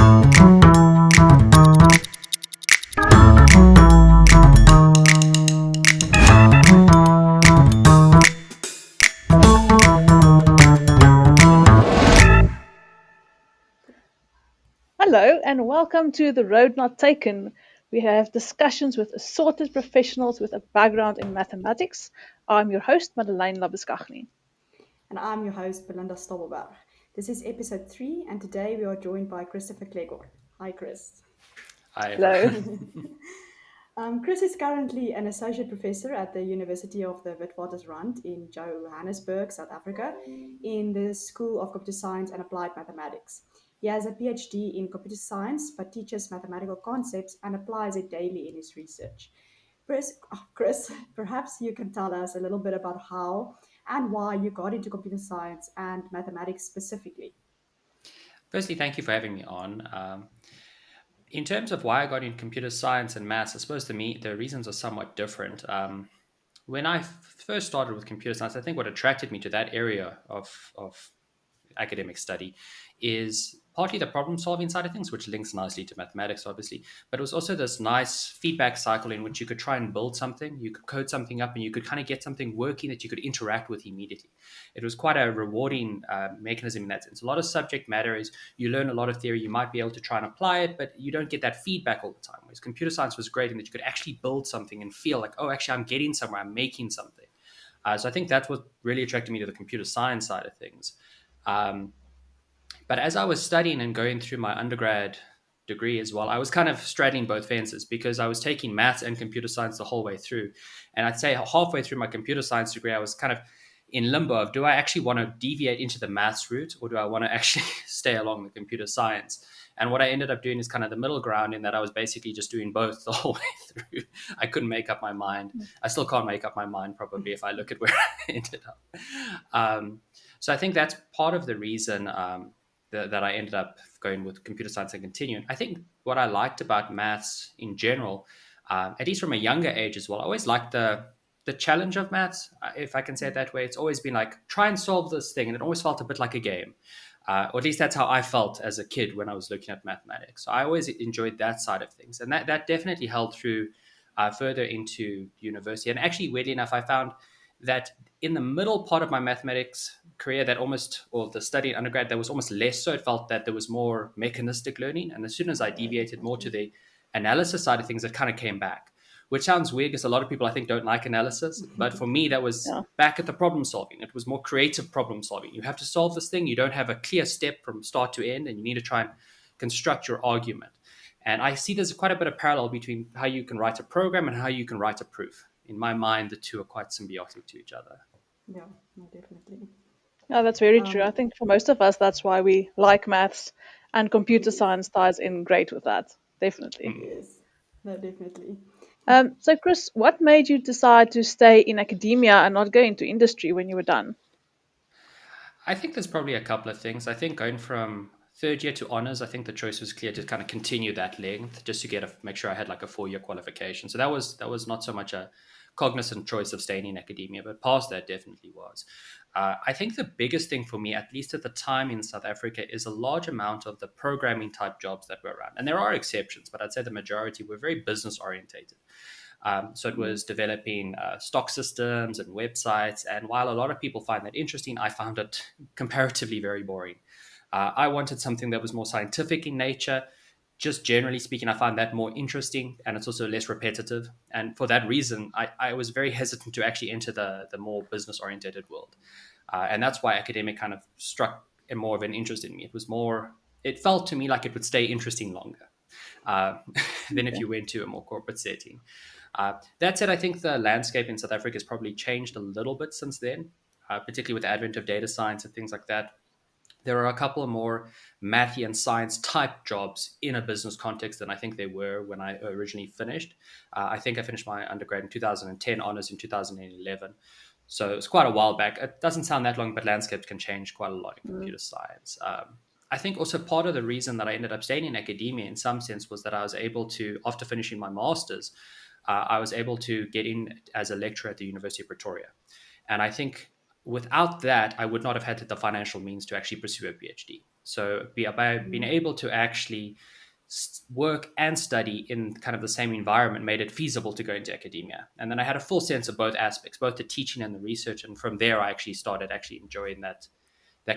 Hello and welcome to The Road Not Taken. We have discussions with assorted professionals with a background in mathematics. I'm your host, Madeleine Labuskaghni. And I'm your host, Belinda Stobbelberg. This is episode 3, and today we are joined by Christopher Cleghorn. Hi, Chris. Hi, Hello. everyone. Chris is currently an associate professor at the University of the Witwatersrand in Johannesburg, South Africa, in the School of Computer Science and Applied Mathematics. He has a PhD in computer science, but teaches mathematical concepts and applies it daily in his research. Chris, perhaps you can tell us a little bit about how and why you got into computer science and mathematics specifically. Firstly, thank you for having me on. In terms of why I got into computer science and maths, I suppose the reasons are somewhat different. When I first started with computer science, I think what attracted me to that area of academic study is partly the problem solving side of things, which links nicely to mathematics, obviously. But it was also this nice feedback cycle in which you could try and build something, you could code something up, and you could kind of get something working that you could interact with immediately. It was quite a rewarding mechanism in that sense. A lot of subject matter is you learn a lot of theory, you might be able to try and apply it, but you don't get that feedback all the time. Whereas computer science was great in that you could actually build something and feel like, oh, actually, I'm getting somewhere, I'm making something. So I think that's what really attracted me to the computer science side of things. Um, but as I was studying and going through my undergrad degree as well, I was kind of straddling both fences because I was taking maths and computer science the whole way through. And I'd say halfway through my computer science degree, I was kind of in limbo of, do I actually want to deviate into the maths route, or do I want to actually stay along the computer science? And what I ended up doing is kind of the middle ground, in that I was basically just doing both the whole way through. I couldn't make up my mind. I still can't make up my mind, probably, if I look at where I ended up. So I think that's part of the reason that I ended up going with computer science and continuing. I think what I liked about maths in general, at least from a younger age as well, I always liked the challenge of maths, if I can say it that way. It's always been like, try and solve this thing, and it always felt a bit like a game. Or at least that's how I felt as a kid when I was looking at mathematics. So I always enjoyed that side of things, and that definitely held through further into university. And actually, weirdly enough, I found that in the middle part of my mathematics career, that almost, or the study in undergrad, that was almost less so. It felt that there was more mechanistic learning, and as soon as I deviated more to the analysis side of things, it kind of came back, which sounds weird because a lot of people, I think, don't like analysis. But for me, that was Yeah. back at the problem solving. It was more creative problem solving. You have to solve this thing. You don't have a clear step from start to end, and you need to try and construct your argument. And I see there's quite a bit of parallel between how you can write a program and how you can write a proof. In my mind, the two are quite symbiotic to each other. Yeah, no, definitely. Yeah, that's very true. I Um, think for most of us, that's why we like maths, and computer yes, science ties in great with that. Definitely. Mm. yes, no, definitely. So, Chris, what made you decide to stay in academia and not go into industry when you were done? I think there's probably a couple of things. I think going from third year to honors, I think the choice was clear to kind of continue that length, just to make sure I had like a 4 year qualification. So that was not so much a cognizant choice of staying in academia, but past that definitely was. I think the biggest thing for me, at least at the time in South Africa, is a large amount of the programming type jobs that were around. And there are exceptions, but I'd say the majority were very business orientated. So it Mm, was developing stock systems and websites. And while a lot of people find that interesting, I found it comparatively very boring. I wanted something that was more scientific in nature. Just generally speaking, I find that more interesting, and it's also less repetitive. And for that reason, I was very hesitant to actually enter the more business oriented world. And that's why academic kind of struck more of an interest in me. It felt to me like it would stay interesting longer uh, than if Okay. you went to a more corporate setting. That said, I think the landscape in South Africa has probably changed a little bit since then, particularly with the advent of data science and things like that. There are a couple of more mathy and science type jobs in a business context than I think they were when I originally finished. I think I finished my undergrad in 2010, honors in 2011. So it's quite a while back. It doesn't sound that long, but landscapes can change quite a lot in Mm. computer science. I think also part of the reason that I ended up staying in academia in some sense was that I was able to, after finishing my master's, I was able to get in as a lecturer at the University of Pretoria. And I think without that, I would not have had the financial means to actually pursue a PhD. So by being Mm. able to actually work and study in kind of the same environment made it feasible to go into academia. And then I had a full sense of both aspects, both the teaching and the research. And from there, I actually started actually enjoying that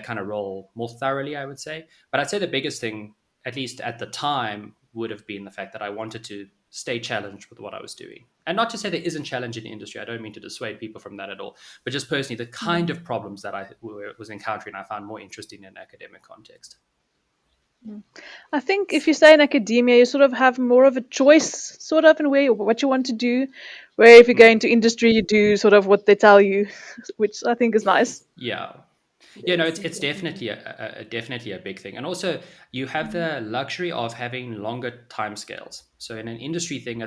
kind of role more thoroughly, I would say. But I'd say the biggest thing, at least at the time, would have been the fact that I wanted to stay challenged with what I was doing. And not to say there isn't challenge in the industry. I don't mean to dissuade people from that at all. But just personally, the kind Mm. of problems that I was encountering, I found more interesting in an academic context. I think if you stay in academia, you sort of have more of a choice, sort of, in where what you want to do. Where if you go Hmm. into industry, you do sort of what they tell you, which I think is nice. Yeah. Yeah, no, Yes, it's definitely. definitely definitely a big thing, and also you have the luxury of having longer time scales. So in an industry thing,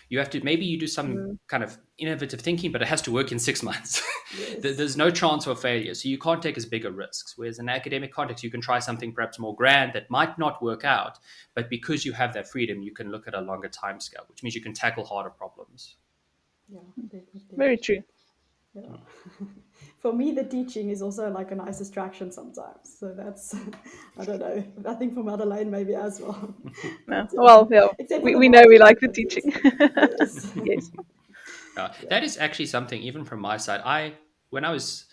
you have to maybe you do some Mm. kind of innovative thinking, but it has to work in 6 months. Yes. There's no chance for failure, so you can't take as bigger risks. Whereas in academic context, you can try something perhaps more grand that might not work out, but because you have that freedom, you can look at a longer time scale, which means you can tackle harder problems. Yeah, definitely. Very true. Yeah. For me, the teaching is also like a nice distraction sometimes. So that's, I don't know. I think for Madeleine maybe as well. No. But yeah, Well, yeah, except for we, the we know we marking, like the but teaching. yes, yes, Yes. yeah. That is actually something, even from my side. When I was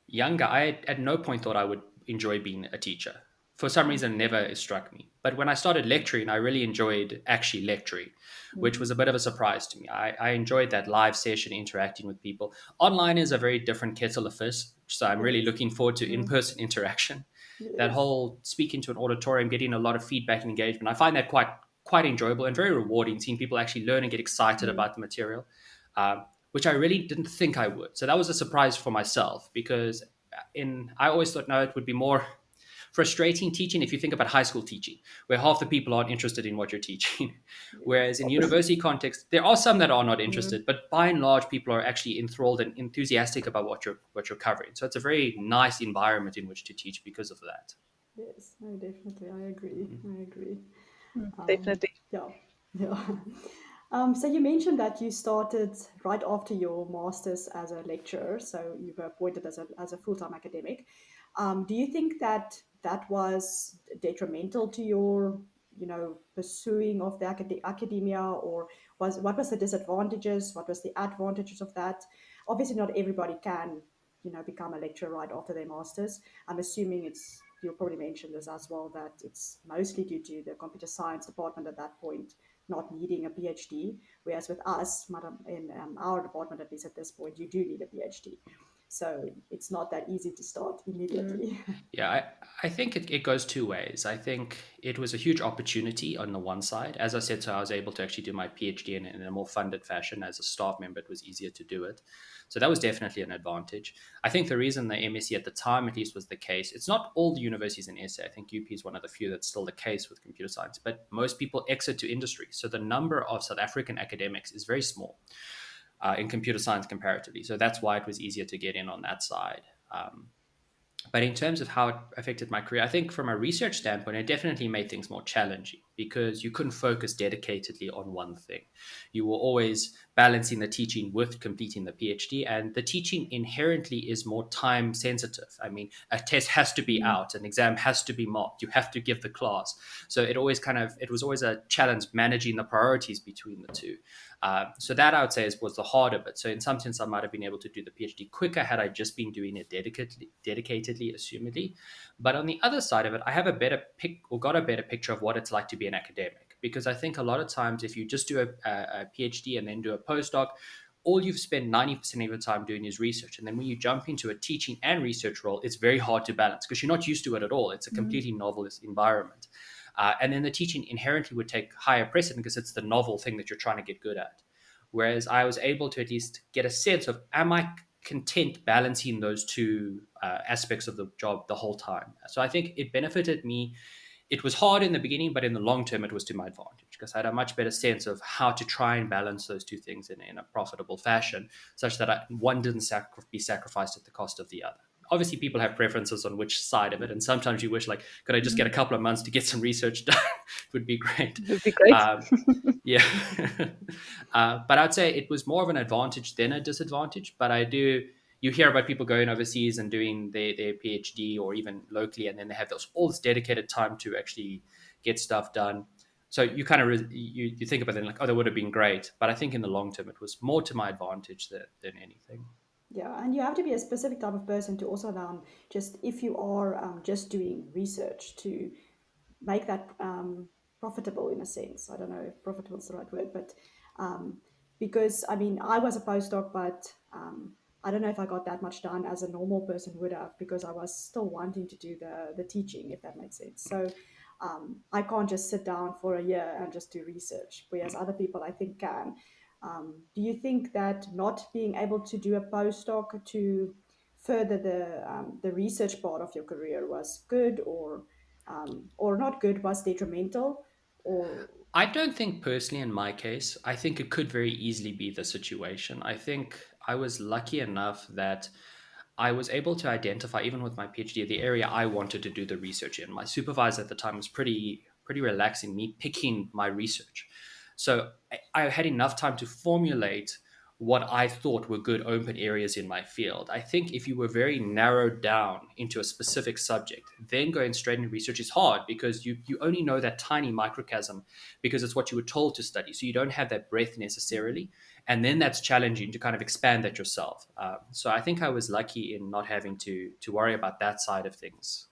younger, I at no point thought I would enjoy being a teacher. For some reason, it never struck me. But when I started lecturing, I really enjoyed actually lecturing, which was Mm. a bit of a surprise to me. I enjoyed that live session, interacting with people. Online is a very different kettle of fish, so I'm It really is. looking forward to in Mm. person interaction. That Yes. whole speaking to an auditorium, getting a lot of feedback and engagement, I find that quite enjoyable and very rewarding, seeing people actually learn and get excited Mm. about the material. Which I really didn't think I would. So that was a surprise for myself because in I always thought no, it would be more frustrating teaching if you think about high school teaching, where half the people aren't interested in what you're teaching. Yes. Whereas in university context, there are some that are not Mm. interested, but by and large, people are actually enthralled and enthusiastic about what you're covering. So it's a very nice environment in which to teach because of that. Yes. No, definitely. I agree. Mhm. I agree. Um, Definitely. yeah. Yeah. So you mentioned that you started right after your master's as a lecturer, so you were appointed as a full-time academic. Do you think that that was detrimental to your, pursuing of the academia, or what was the disadvantages? What was the advantages of that? Obviously, not everybody can, become a lecturer right after their masters. I'm assuming you'll probably mention this as well, that it's mostly due to the computer science department at that point not needing a PhD, whereas with us, madam, in our department, at least at this point, you do need a PhD. So it's not that easy to start Mm. immediately. Yeah, I think it goes two ways. I think it was a huge opportunity on the one side. As I said, so I was able to actually do my PhD in a more funded fashion. As a staff member, it was easier to do it. So that was definitely an advantage. I think the reason the MSc at the time, at least, was the case, it's not all the universities in SA. I think UP is one of the few that's still the case with computer science, but most people exit to industry. So the number of South African academics is very small in computer science comparatively. So that's why it was easier to get in on that side. But in terms of how it affected my career, I think from a research standpoint, it definitely made things more challenging because you couldn't focus dedicatedly on one thing. You were always balancing the teaching with completing the PhD, and the teaching inherently is more time sensitive. I mean, a test has to be Mm. out, an exam has to be marked, you have to give the class. So it was always a challenge managing the priorities between the two. So that I would say was the harder bit. So in some sense, I might have been able to do the PhD quicker had I just been doing it dedicatedly, assumedly. But on the other side of it, I have a better pick or got a better picture of what it's like to be an academic. Because I think a lot of times, if you just do a PhD and then do a postdoc, all you've spent 90% of your time doing is research. And then when you jump into a teaching and research role, it's very hard to balance because you're not used to it at all. It's a Mm. completely novel environment. And then the teaching inherently would take higher precedent because it's the novel thing that you're trying to get good at. Whereas I was able to at least get a sense of, am I content balancing those two aspects of the job the whole time? So I think it benefited me. It was hard in the beginning, but in the long term, it was to my advantage because I had a much better sense of how to try and balance those two things in a profitable fashion, such that one didn't be sacrificed at the cost of the other. Obviously, people have preferences on which side of it, and sometimes you wish, like, could I just get a Mm. couple of months to get some research done? It would be great. Would be great. Um, yeah. But I'd say it was more of an advantage than a disadvantage. But I do, you hear about people going overseas and doing their PhD or even locally, and then they have all this dedicated time to actually get stuff done. So you kind of you think about it like, oh, that would have been great, but I think in the long term it was more to my advantage than anything. Yeah, and you have to be a specific type of person to also then just if you are just doing research to make that profitable in a sense. I don't know if profitable is the right word, but um, because I mean, I was a postdoc, but I don't know if I got that much done as a normal person would have because I was still wanting to do the teaching, if that makes sense. So I can't just sit down for a year and just do research, whereas other people I think can. Do you think that not being able to do a postdoc to further the research part of your career was good or not good, was detrimental, or I don't think personally in my case, I think it could very easily be the situation. I think I was lucky enough that I was able to identify, even with my PhD, the area I wanted to do the research in. My supervisor at the time was pretty relaxed in me picking my research. So I had enough time to formulate what I thought were good open areas in my field. I think if you were very narrowed down into a specific subject, then going straight into research is hard because you only know that tiny microcosm because it's what you were told to study. So you don't have that breadth necessarily. And then that's challenging to kind of expand that yourself. So I think I was lucky in not having to worry about that side of things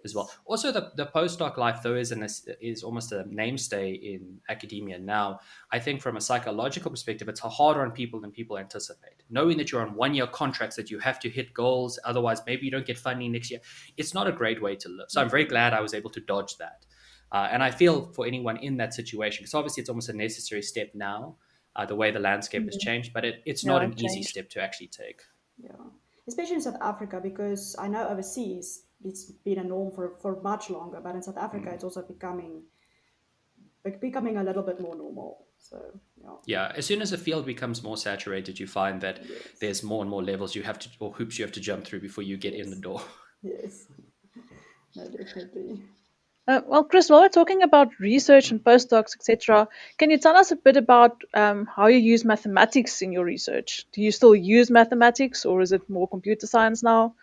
as well. yes. Also, the postdoc life though is almost a mainstay in academia now. I think from a psychological perspective, it's harder on people than people anticipate. Knowing that you're on 1 year contracts that you have to hit goals, otherwise maybe you don't get funding next year. It's not a great way to live. So I'm very No. glad I was able to dodge that. And I feel for anyone in that situation, because obviously it's almost a necessary step now, the way the landscape has Mhm. changed, but it's not Yeah, an it easy changed. step to actually take. Yeah, especially in South Africa, because I know overseas it's been a norm for much longer, but in South Africa it's also becoming a little bit more normal. So yeah, Yeah, as soon as a field becomes more saturated, you find that yes, there's more and more levels you have to, or hoops you have to jump through before you get in the yes, door. yes, no, definitely. Well, Chris, while we're talking about research and postdocs, etc., can you tell us a bit about how you use mathematics in your research? Do you still use mathematics, or is it more computer science now?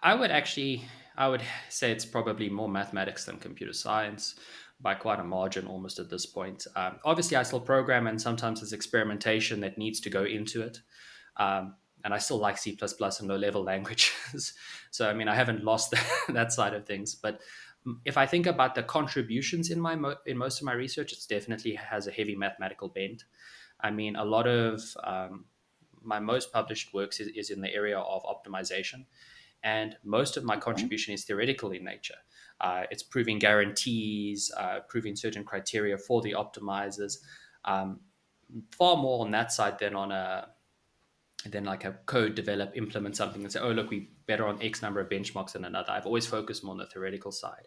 I would actually, I would say it's probably more mathematics than computer science by quite a margin almost at this point. Obviously, I still program, and sometimes there's experimentation that needs to go into it. And I still like C++ and low level languages. So, I mean, I haven't lost that side of things. But if I think about the contributions in in most of my research, it definitely has a heavy mathematical bent. I mean, a lot of my most published works is in the area of optimization, and most of my Okay. contribution is theoretical in nature. It's proving guarantees, proving certain criteria for the optimizers. Um, Far more on that side than on a than like a code develop, implement something and say, oh look, we better on X number of benchmarks than another. I've always focused more on the theoretical side,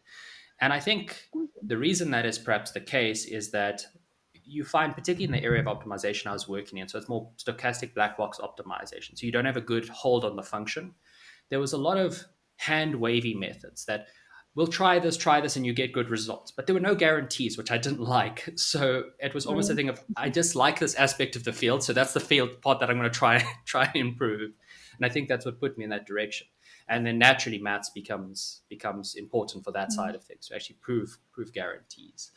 and I think the reason that is perhaps the case is that you find, particularly in the area of optimization I was working in, so it's more stochastic black box optimization. So you don't have a good hold on the function. There was a lot of hand wavy methods that we'll try this, and you get good results. But there were no guarantees, which I didn't like. So it was almost a Mm. thing of I just like this aspect of the field, so that's the field part that I'm going to try try and improve. And I think that's what put me in that direction. And then naturally, maths becomes important for that Mm. side of things to actually prove guarantees.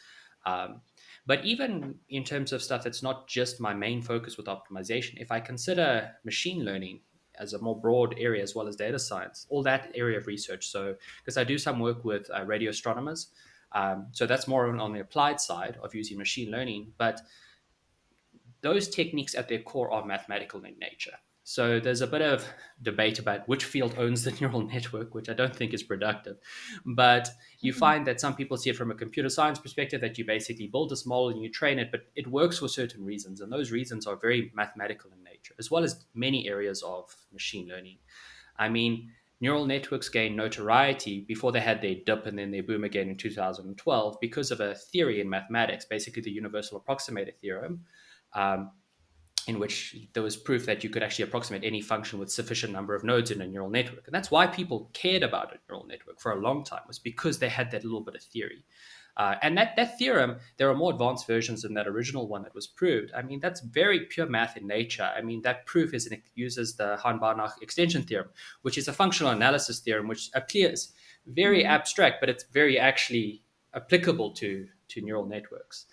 Um, but even in terms of stuff that's not just my main focus with optimization, if I consider machine learning as a more broad area as well as data science, all that area of research. So, because I do some work with radio astronomers, so that's more on the applied side of using machine learning. But those techniques at their core are mathematical in nature. So there's a bit of debate about which field owns the neural network, which I don't think is productive. But you find that some people see it from a computer science perspective, that you basically build this model and you train it, but it works for certain reasons. And those reasons are very mathematical in nature, as well as many areas of machine learning. I mean, neural networks gained notoriety before they had their dip and then their boom again in 2012 because of a theory in mathematics, basically the universal approximator theorem, um, in which there was proof that you could actually approximate any function with sufficient number of nodes in a neural network. And that's why people cared about a neural network for a long time, was because they had that little bit of theory. And that theorem, there are more advanced versions than that original one that was proved. I mean, that's very pure math in nature. I mean, that proof uses the Hahn-Banach extension theorem, which is a functional analysis theorem, which appears very Mm. abstract, but it's very actually applicable to neural networks,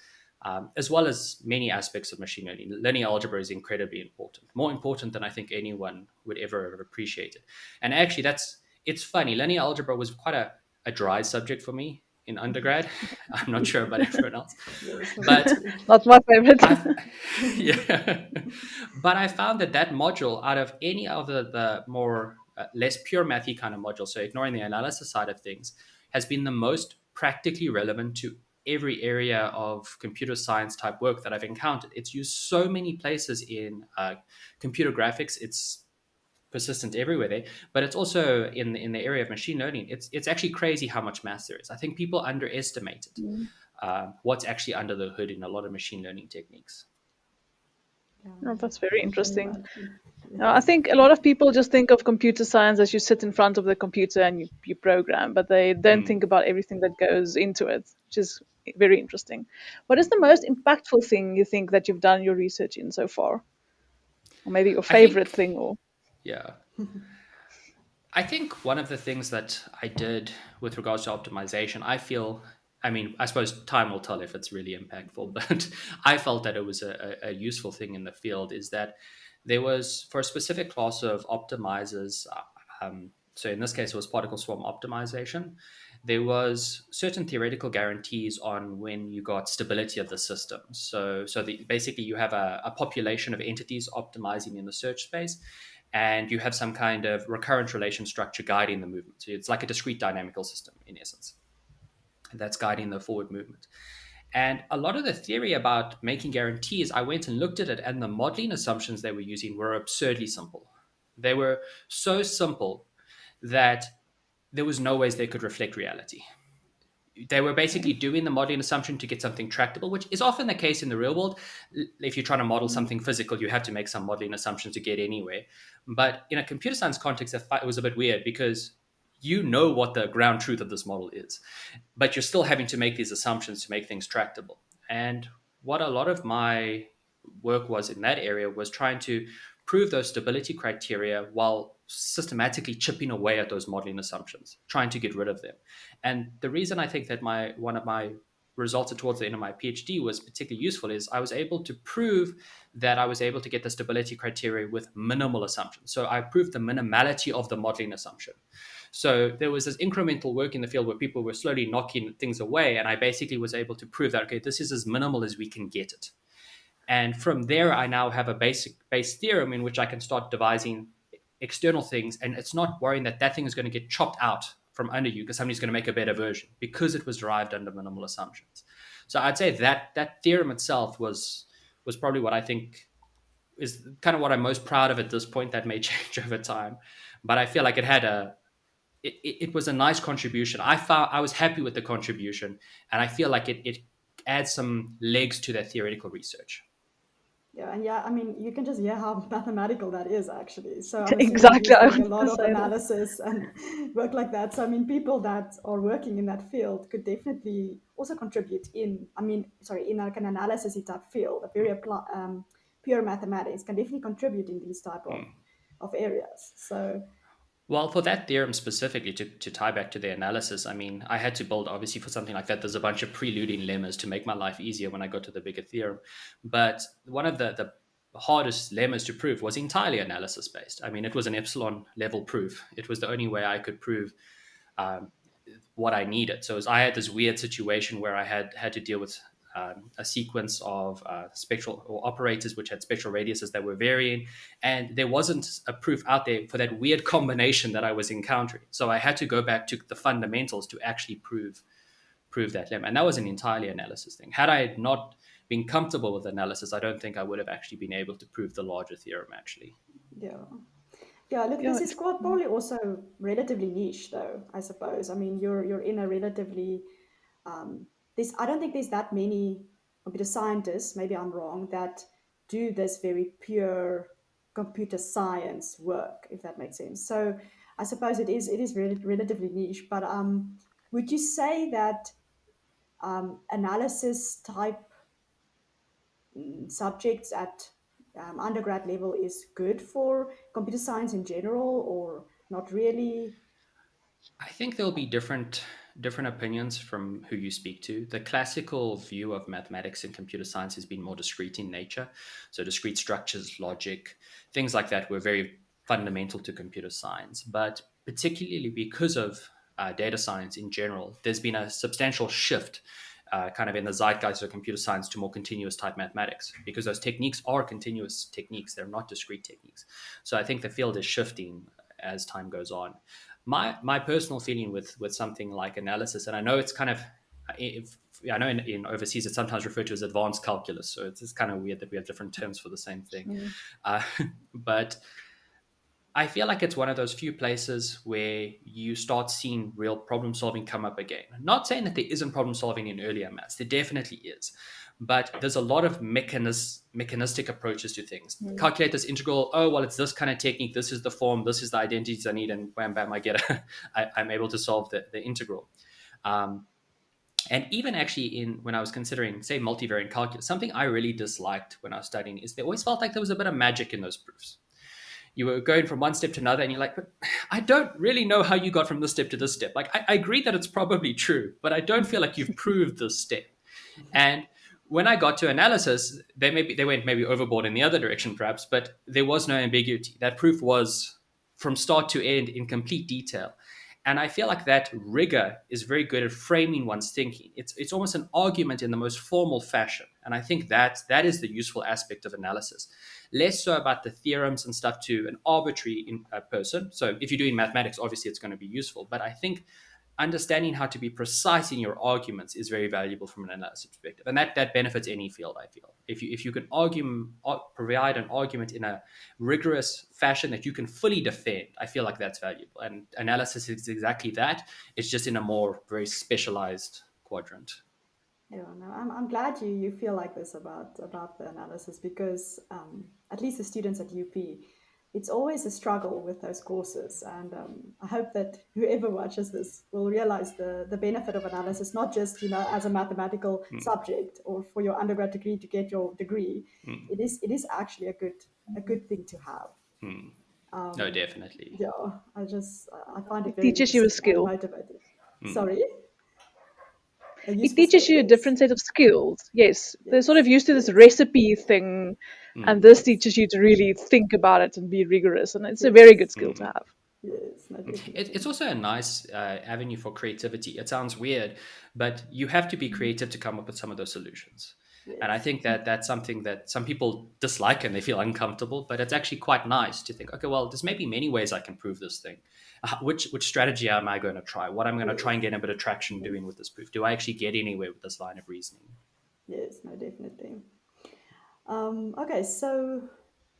as well as many aspects of machine learning. Linear algebra is incredibly important, more important than I think anyone would ever have appreciated. And actually, it's funny. Linear algebra was quite a dry subject for me in undergrad. I'm not sure about everyone else, Yes, no, but definitely. Not my favorite. I've yeah, but I found that module, out of any of the more less pure mathy kind of modules, so ignoring the analysis side of things, has been the most practically relevant to every area of computer science type work that I've encountered. It's used so many places in computer graphics. It's persistent everywhere there, but it's also in the area of machine learning. It's actually crazy how much math there is. I think people underestimate it. Mm. What's actually under the hood in a lot of machine learning techniques. Yeah, Oh, that's I very can interesting. imagine. I Yes. think a lot of people just think of computer science as you sit in front of the computer and you program, but they don't Mm. think about everything that goes into it, which is very interesting. What is the most impactful thing you think that you've done your research in so far? Or maybe your I favorite think, thing? Or yeah, I think one of the things that I did with regards to optimization, I mean, I suppose time will tell if it's really impactful, but I felt that it was a useful thing in the field is that there was, for a specific class of optimizers, so in this case, it was particle swarm optimization, there was certain theoretical guarantees on when you got stability of the system. Basically, you have a population of entities optimizing in the search space, and you have some kind of recurrent relation structure guiding the movement. So it's like a discrete dynamical system in essence that's guiding the forward movement. And a lot of the theory about making guarantees, I went and looked at it, and the modeling assumptions they were using were absurdly simple. They were so simple that there was no ways they could reflect reality. They were basically okay. doing the modeling assumption to get something tractable, which is often the case in the real world. If you're trying to model Mm. something physical, you have to make some modeling assumptions to get anywhere. But in a computer science context, it was a bit weird because you know what the ground truth of this model is, but you're still having to make these assumptions to make things tractable. And what a lot of my work was in that area was trying to prove those stability criteria while systematically chipping away at those modeling assumptions, trying to get rid of them. And the reason I think that my one of my results towards the end of my PhD was particularly useful is I was able to prove that I was able to get the stability criteria with minimal assumptions. So I proved the minimality of the modeling assumption. So there was this incremental work in the field where people were slowly knocking things away, and I basically was able to prove that okay, this is as minimal as we can get it. And from there, I now have a basic base theorem in which I can start devising external things, and it's not worrying that that thing is going to get chopped out from under you because somebody's going to make a better version because it was derived under minimal assumptions. So I'd say that theorem itself was probably what I think is kind of what I'm most proud of at this point. That may change over time, but I feel like it was a nice contribution. I was happy with the contribution, and I feel like it adds some legs to that theoretical research. Yeah, and yeah, I mean, you can just hear how mathematical that is actually. So I'm assuming it Exactly, was I like a wanted lot to of say that. analysis and work like that. So I mean, people that are working in that field could definitely also contribute in. I mean, sorry, in like an analysis type field, a very pure mathematics can definitely contribute in these type Hmm. of areas. So Well, for that theorem specifically, to tie back to the analysis, I mean, I had to build, obviously, for something like that, there's a bunch of preluding lemmas to make my life easier when I got to the bigger theorem. But one of the hardest lemmas to prove was entirely analysis based. I mean, it was an epsilon level proof. It was the only way I could prove um, what I needed. So I had this weird situation where I had to deal with a sequence of spectral or operators which had spectral radiuses that were varying, and there wasn't a proof out there for that weird combination that I was encountering. So I had to go back to the fundamentals to actually prove that lemma, and that was an entirely analysis thing. Had I not been comfortable with analysis, I don't think I would have actually been able to prove the larger theorem actually. yeah. Yeah, look, Yeah, this is quite probably also relatively niche, though, I suppose. I mean, you're in a relatively this. I don't think there's that many computer scientists. Maybe I'm wrong. That do this very pure computer science work, if that makes sense. So I suppose it is relatively niche. But would you say that analysis type subjects at undergrad level is good for computer science in general, or not really? I think there'll be different opinions from who you speak to. The classical view of mathematics and computer science has been more discrete in nature. So discrete structures, logic, things like that were very fundamental to computer science. But particularly because of data science in general, there's been a substantial shift kind of in the zeitgeist of computer science to more continuous type mathematics because those techniques are continuous techniques. They're not discrete techniques. So I think the field is shifting as time goes on. My personal feeling with something like analysis, and I know it's kind of, if, I know in overseas it's sometimes referred to as advanced calculus, so it's kind of weird that we have different terms for the same thing. Mm. Uh, but I feel like it's one of those few places where you start seeing real problem solving come up again. Not saying that there isn't problem solving in earlier maths, there definitely is. But there's a lot of mechanistic approaches to things. Mm. Calculate this integral. Oh, well, it's this kind of technique. This is the form. This is the identities I need. And bam, bam, I get it. I'm able to solve the integral. Um, and even actually, in when I was considering, say, multivariate calculus, something I really disliked when I was studying is they always felt like there was a bit of magic in those proofs. You were going from one step to another and you're like, but I don't really know how you got from this step to this step. Like, I agree that it's probably true, but I don't feel like you've proved this step. And when I got to analysis, they went maybe overboard in the other direction, perhaps, but there was no ambiguity. That proof was from start to end in complete detail. And I feel like that rigor is very good at framing one's thinking. It's almost an argument in the most formal fashion. And I think that is the useful aspect of analysis. Less so about the theorems and stuff to an arbitrary person. So if you're doing mathematics, obviously it's going to be useful. But I think understanding how to be precise in your arguments is very valuable from an analysis perspective, and that benefits any field. I feel if you can provide an argument in a rigorous fashion that you can fully defend, I feel like that's valuable. And analysis is exactly that. It's just in a more very specialized quadrant. Yeah, no, I'm glad you feel like this about the analysis, because at least the students at UP, it's always a struggle with those courses, and I hope that whoever watches this will realize the benefit of analysis, not just as a mathematical Mm, subject or for your undergrad degree to get your degree. mm, It is actually a good thing to have. mm. No, Um, definitely. yeah, I find it It very teaches you a interesting and skill. motivating. Mm, Sorry, a It useful teaches skill. you a Yes, different set of skills. Yes, they're sort of yes, used to this yes. recipe thing, and mm, this Yes, teaches you to really think about it and be rigorous. And it's a very good yes, skill to mm. have. yes, no, It's definitely. also a nice avenue for creativity. It sounds weird, but you have to be creative to come up with some of those solutions. And I Yes, think that that's something that some people dislike and they feel uncomfortable, but it's actually quite nice to think, okay, well, there's maybe many ways I can prove this thing. Which strategy am I going to try? What I'm going to try and yes, get a bit of traction doing with this proof? Do I actually get anywhere with this line of reasoning? yes, no, definitely. Okay, so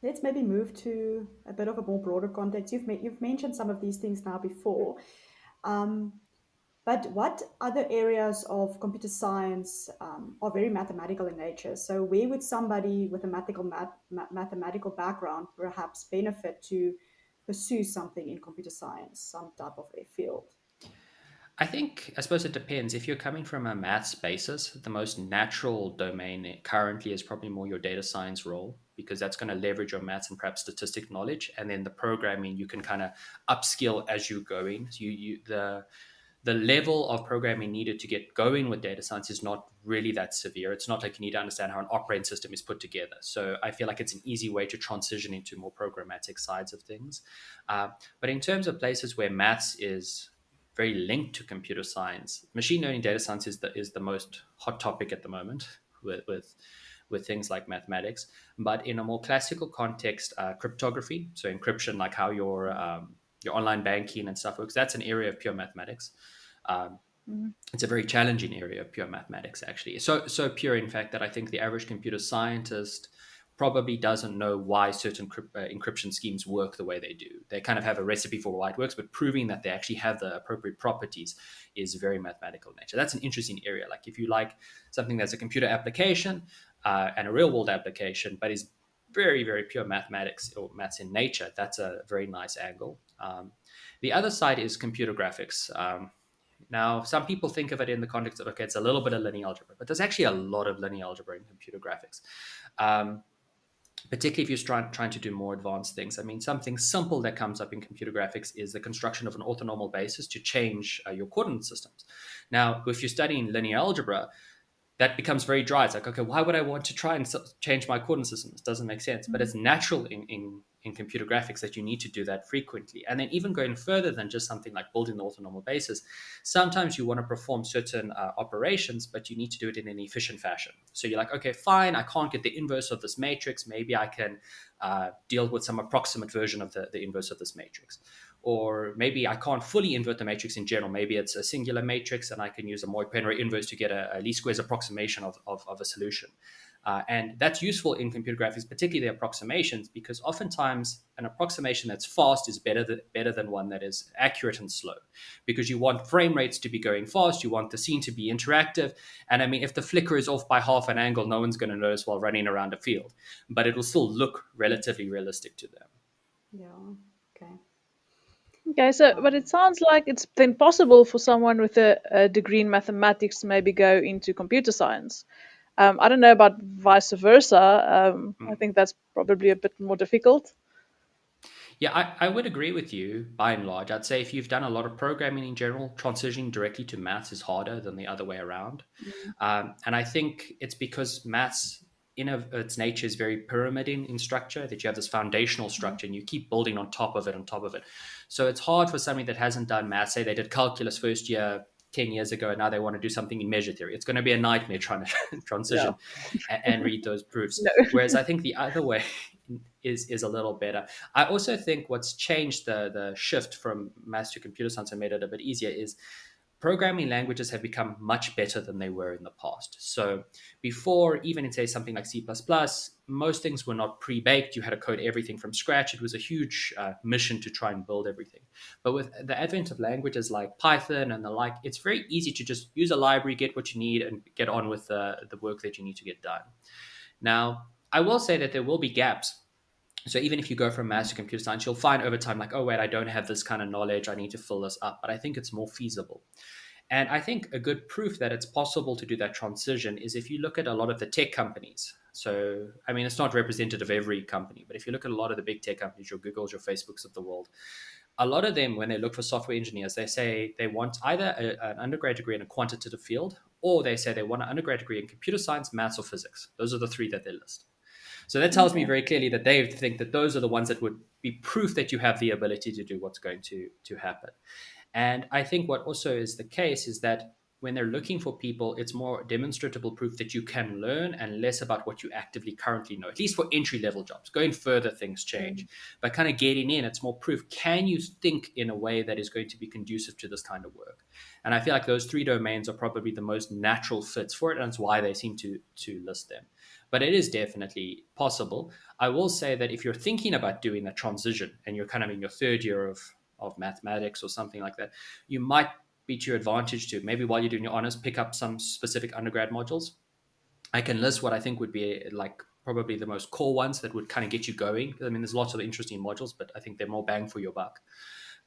let's maybe move to a bit of a more broader context. You've mentioned some of these things now before, um, but what other areas of computer science are very mathematical in nature? So where would somebody with a mathematical background perhaps benefit to pursue something in computer science, some type of a field? I suppose it depends. If you're coming from a maths basis, the most natural domain currently is probably more your data science role because that's going to leverage your maths and perhaps statistic knowledge. And then the programming you can kind of upskill as you're going. So the level of programming needed to get going with data science is not really that severe. It's not like you need to understand how an operating system is put together. So I feel like it's an easy way to transition into more programmatic sides of things. But in terms of places where maths is very linked to computer science, machine learning data science is the most hot topic at the moment with things like mathematics. But in a more classical context, cryptography, so encryption, like how your online banking and stuff works, that's an area of pure mathematics. Um, Mhm. it's a very challenging area of pure mathematics, actually. So pure, in fact, that I think the average computer scientist probably doesn't know why certain encryption schemes work the way they do. They kind of have a recipe for why it works, but proving that they actually have the appropriate properties is very mathematical in nature. That's an interesting area. Like if you like something that's a computer application and a real world application, but is very, very pure mathematics or maths in nature, that's a very nice angle. The other side is computer graphics. Now, some people think of it in the context of, okay, it's a little bit of linear algebra, but there's actually a lot of linear algebra in computer graphics. Um, Particularly if you're trying to do more advanced things. I mean, something simple that comes up in computer graphics is the construction of an orthonormal basis to change your coordinate systems. Now, if you're studying linear algebra, that becomes very dry. It's like, okay, why would I want to try and change my coordinate system? This doesn't make sense. But Mm. it's natural in computer graphics that you need to do that frequently. And then even going further than just something like building the orthonormal basis, sometimes you want to perform certain operations, but you need to do it in an efficient fashion. So you're like, okay, fine, I can't get the inverse of this matrix. Maybe I can deal with some approximate version of the inverse of this matrix. Or maybe I can't fully invert the matrix in general. Maybe it's a singular matrix and I can use a Moivre-Penrose inverse to get a least squares approximation of a solution. And that's useful in computer graphics, particularly the approximations, because oftentimes an approximation that's fast is better than one that is accurate and slow, because you want frame rates to be going fast, you want the scene to be interactive. And I mean, if the flicker is off by half an angle, no one's going to notice while running around a field, but it will still look relatively realistic to them. Yeah. Okay. Okay, so but Um, it sounds like it's then possible for someone with a degree in mathematics to maybe go into computer science. I don't know about vice versa. I Mm. think that's probably a bit more difficult. Yeah, I would agree with you by and large. I'd say if you've done a lot of programming in general, transitioning directly to maths is harder than the other way around. Mm. And I think it's because maths, in of its nature, is very pyramiding in structure, that you have this foundational Mm. structure and you keep building on top of it, on top of it. So it's hard for somebody that hasn't done maths, say they did calculus first year 10 years ago, and now they want to do something in measure theory. It's going to be a nightmare trying to Yeah. transition and read those proofs. No. Whereas I think the other way is a little better. I also think what's changed the shift from maths to computer science and made it a bit easier is programming languages have become much better than they were in the past. So before, even in say something like C++, most things were not pre-baked. You had to code everything from scratch. It was a huge mission to try and build everything. But with the advent of languages like Python and the like, it's very easy to just use a library, get what you need, and get on with the work that you need to get done. Now, I will say that there will be gaps. So even if you go from maths to computer science, you'll find over time, like, oh, wait, I don't have this kind of knowledge. I need to fill this up. But I think it's more feasible. And I think a good proof that it's possible to do that transition is if you look at a lot of the tech companies. So, I mean, it's not representative of every company, but if you look at a lot of the big tech companies, your Googles, your Facebooks of the world, a lot of them, when they look for software engineers, they say they want either an undergrad degree in a quantitative field, or they say they want an undergrad degree in computer science, maths, or physics. Those are the three that they list. So that tells me Okay. very clearly that they think that those are the ones that would be proof that you have the ability to do what's going to happen. And I think what also is the case is that when they're looking for people, it's more demonstrable proof that you can learn and less about what you actively currently know, at least for entry level jobs. Going further, things change. Mm. But kind of getting in, it's more proof. Can you think in a way that is going to be conducive to this kind of work? And I feel like those three domains are probably the most natural fits for it. And that's why they seem to list them. But it is definitely possible. I will say that if you're thinking about doing that transition and you're kind of in your third year of mathematics or something like that, you might be to your advantage to maybe while you're doing your honors, pick up some specific undergrad modules. I can list what I think would be like probably the most core ones that would kind of get you going. I mean, there's lots of interesting modules, but I think they're more bang for your buck.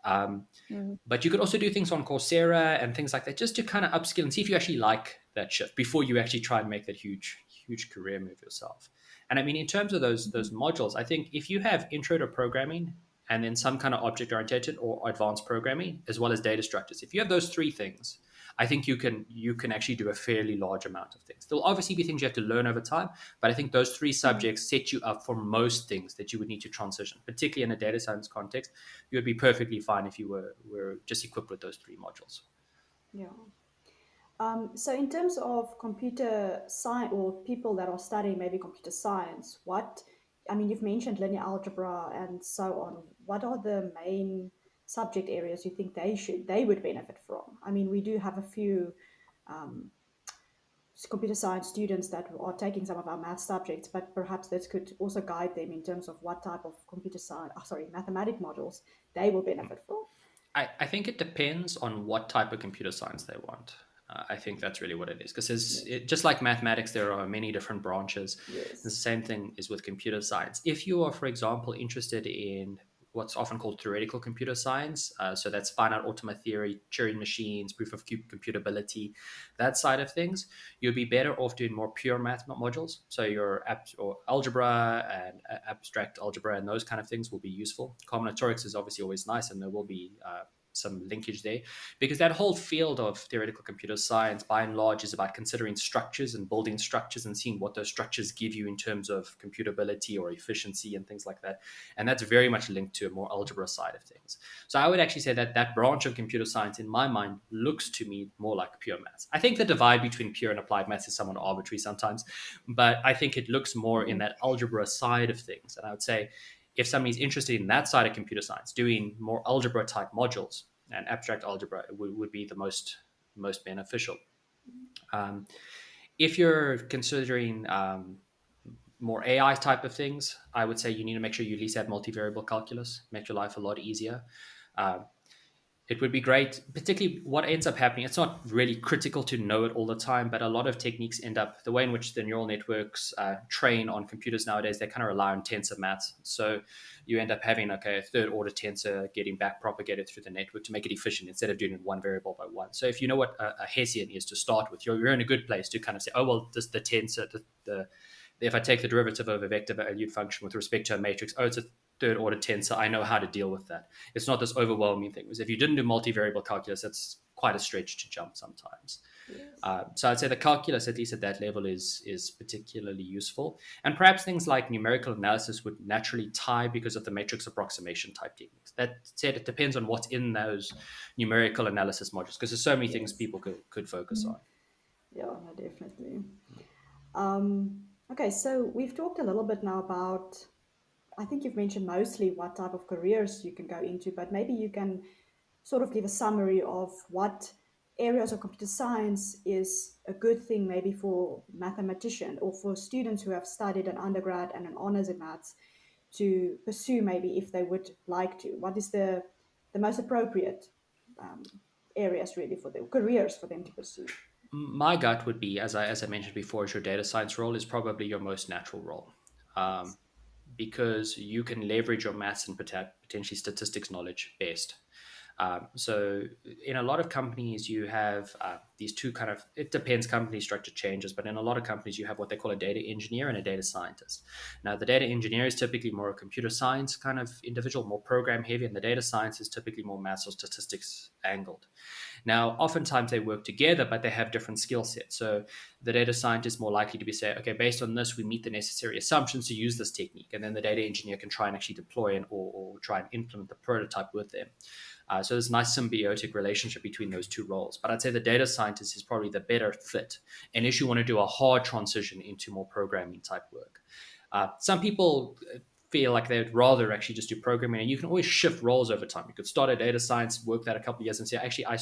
Um, Mm. but you could also do things on Coursera and things like that, just to kind of upskill and see if you actually like that shift before you actually try and make that huge career move yourself. And I mean, in terms of those modules, I think if you have intro to programming and then some kind of object oriented or advanced programming, as well as data structures, if you have those three things, I think you can actually do a fairly large amount of things. There'll obviously be things you have to learn over time, but I think those three Mm. subjects set you up for most things that you would need to transition, particularly in a data science context. You would be perfectly fine if you were just equipped with those three modules. yeah. So in terms of computer science or people that are studying maybe computer science, I mean, you've mentioned linear algebra and so on. What are the main subject areas you think they would benefit from? I mean, we do have a few um, computer science students that are taking some of our math subjects, but perhaps this could also guide them in terms of what type of computer science, mathematic models they will benefit from. I think it depends on what type of computer science they want. I think that's really what it is, because Yes. just like mathematics, there are many different branches. The Yes. same thing is with computer science. If you are, for example, interested in what's often called theoretical computer science. So that's finite automa theory, Turing machines, proof of computability, that side of things. You'd be better off doing more pure math modules. So your or algebra and abstract algebra and those kind of things will be useful. Combinatorics is obviously always nice, and there will be some linkage there, because that whole field of theoretical computer science by and large is about considering structures and building structures and seeing what those structures give you in terms of computability or efficiency and things like that. And that's very much linked to a more algebra side of things. So I would actually say that that branch of computer science in my mind looks to me more like pure maths. I think the divide between pure and applied maths is somewhat arbitrary sometimes, but I think it looks more in that algebra side of things. And I would say if somebody's interested in that side of computer science, doing more algebra type modules and abstract algebra would be the most beneficial. Um, if you're considering more AI type of things, I would say you need to make sure you at least have multivariable calculus, make your life a lot easier. Um, it would be great, particularly what ends up happening. It's not really critical to know it all the time, but a lot of techniques end up the way in which the neural networks train on computers nowadays. They kind of rely on tensor maths. So you end up having a third order tensor getting back propagated through the network to make it efficient instead of doing it one variable by one. So if you know what a Hessian is to start with, you're in a good place to kind of say, oh, well, this the tensor, the if I take the derivative of a vector valued function with respect to a matrix, oh, it's a third order tensor. I know how to deal with that. It's not this overwhelming thing. Because if you didn't do multivariable calculus, that's quite a stretch to jump sometimes. Yes. So I'd say the calculus, at least at that level, is particularly useful. And perhaps things like numerical analysis would naturally tie because of the matrix approximation type techniques. That said, it depends on what's in those numerical analysis modules, because there's so many things Yes. people could focus on. Yeah, no, definitely. Okay, so we've talked a little bit now about, I think you've mentioned mostly what type of careers you can go into, but maybe you can sort of give a summary of what areas of computer science is a good thing maybe for mathematician or for students who have studied an undergrad and an honors in maths to pursue maybe if they would like to. What is the most appropriate um, areas really for the careers for them to pursue? My gut would be, as I mentioned before, is your data science role is probably your most natural role. Yes. Um, because you can leverage your maths and potentially statistics knowledge best. So in a lot of companies, you have these two kind of, it depends, company structure changes, but in a lot of companies, you have what they call a data engineer and a data scientist. Now, the data engineer is typically more a computer science kind of individual, more program heavy, and the data science is typically more maths or statistics angled. Now, oftentimes they work together, but they have different skill sets. So the data scientist is more likely to be say, okay, based on this, we meet the necessary assumptions to use this technique. And then the data engineer can try and actually deploy or try and implement the prototype with them. So there's a nice symbiotic relationship between those two roles. But I'd say the data scientist is probably the better fit, unless you want to do a hard transition into more programming type work. Some people feel like they'd rather actually just do programming, and you can always shift roles over time. You could start a data science, work that a couple of years, and say, actually, I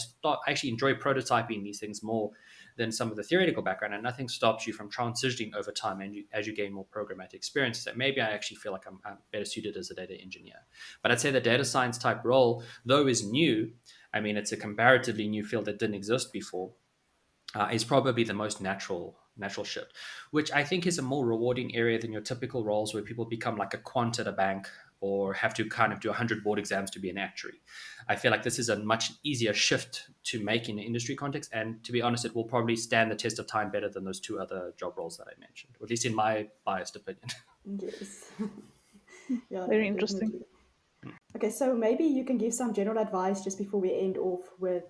actually enjoy prototyping these things more than some of the theoretical background, and nothing stops you from transitioning over time and as you gain more programmatic experience. That maybe I actually feel like I'm better suited as a data engineer. But I'd say the data science type role, though is new, I mean, it's a comparatively new field that didn't exist before, is probably the most natural shift, which I think is a more rewarding area than your typical roles where people become like a quant at a bank or have to kind of do 100 board exams to be an actuary. I feel like this is a much easier shift to make in the industry context, and to be honest, it will probably stand the test of time better than those two other job roles that I mentioned, or at least in my biased opinion. Yes. Yeah, no, Very interesting. definitely. Okay, so maybe you can give some general advice just before we end off with,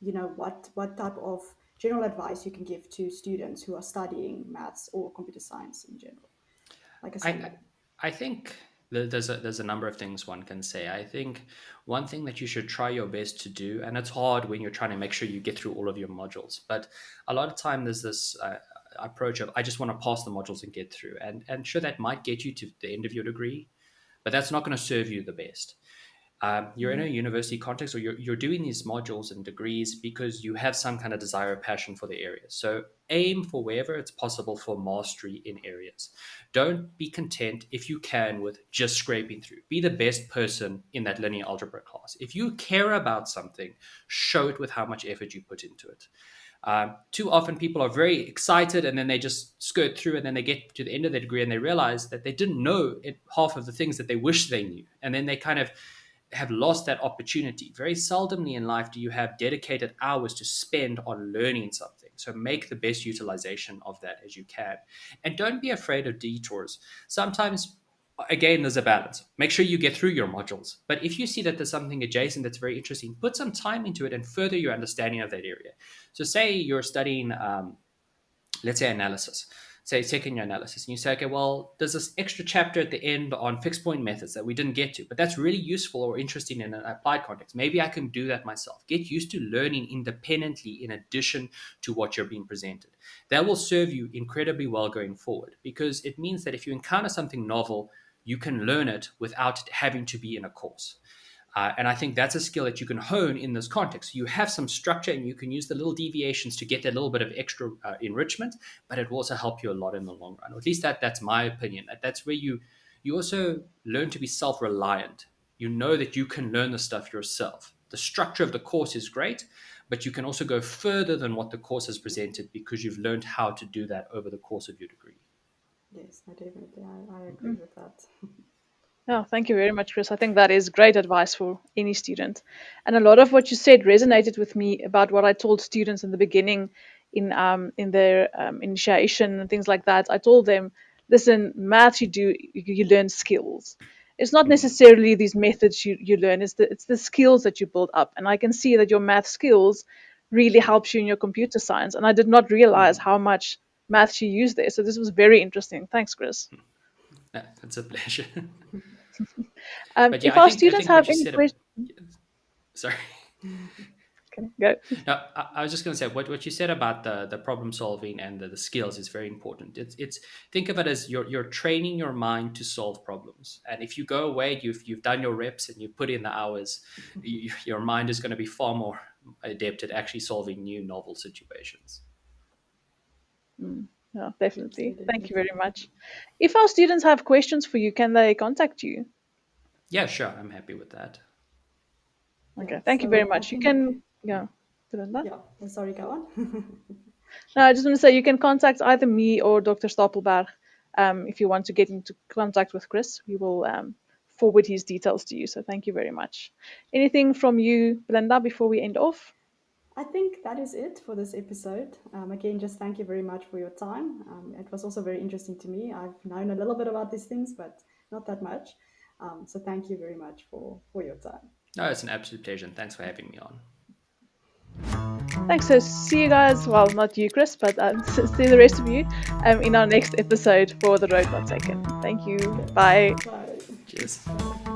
what type of general advice you can give to students who are studying maths or computer science in general, like a I summary. I think there's a number of things one can say. I think one thing that you should try your best to do, and it's hard when you're trying to make sure you get through all of your modules, but a lot of time there's this approach of I just want to pass the modules and get through, and sure that might get you to the end of your degree, but that's not going to serve you the best. You're in a university context, or you're doing these modules and degrees because you have some kind of desire or passion for the area. So aim for wherever it's possible for mastery in areas. Don't be content if you can with just scraping through. Be the best person in that linear algebra class. If you care about something, show it with how much effort you put into it. Too often people are very excited and then they just skirt through and then they get to the end of their degree and they realize that they didn't know half of the things that they wish they knew. And then they kind of have lost that opportunity. Very seldomly in life do you have dedicated hours to spend on learning something. So make the best utilization of that as you can. And don't be afraid of detours. Sometimes, again, there's a balance. Make sure you get through your modules. But if you see that there's something adjacent that's very interesting, put some time into it and further your understanding of that area. So, say you're studying, let's say, analysis, say second year analysis, and you say, okay, well, there's this extra chapter at the end on fixed point methods that we didn't get to, but that's really useful or interesting in an applied context. Maybe I can do that myself. Get used to learning independently in addition to what you're being presented. That will serve you incredibly well going forward, because it means that if you encounter something novel, you can learn it without having to be in a course. And I think that's a skill that you can hone in this context. You have some structure and you can use the little deviations to get that little bit of extra enrichment, but it will also help you a lot in the long run. Or at least that's my opinion. That's where you also learn to be self-reliant. You know that you can learn the stuff yourself. The structure of the course is great, but you can also go further than what the course has presented because you've learned how to do that over the course of your degree. Yes, I definitely, I agree with that. Yeah, thank you very much, Chris. I think that is great advice for any student. And a lot of what you said resonated with me about what I told students in the beginning in their initiation and things like that. I told them, listen, math you learn skills. It's not Mm, necessarily these methods you learn, it's the skills that you build up. And I can see that your math skills really helps you in your computer science. And I did not realize mm. how much math you use there. So this was very interesting. Thanks, Chris. It's a pleasure. But yeah, If I our think I students think what have you any said. questions, Sorry. okay, go. No, I was just going to say what you said about the problem solving and the skills is very important. It's think of it as you're training your mind to solve problems. And if you go away, you've done your reps and you put in the hours, your mind is going to be far more adept at actually solving new novel situations. Yeah, Yes, so definitely. Thank you definitely. very much. If our students have questions for you, can they contact you? Yeah, sure, I'm happy with that. Yeah, Okay, thank you very so I much. You think, can, yeah, Belinda? yeah, sorry, go on. No, I just want to say you can contact either me or Dr. Stapelberg if you want to get into contact with Chris. We will forward his details to you. So thank you very much. Anything from you, Belinda, before we end off? I think that is it for this episode. Again, just thank you very much for your time. It was also very interesting to me. I've known a little bit about these things, but not that much. So thank you very much for your time. No, it's an absolute pleasure, and thanks for having me on. Thanks. So see you guys. Well, not you, Chris, but see the rest of you in our next episode for The Road Not Taken. Thank you. Okay, Bye. bye. Cheers. Bye.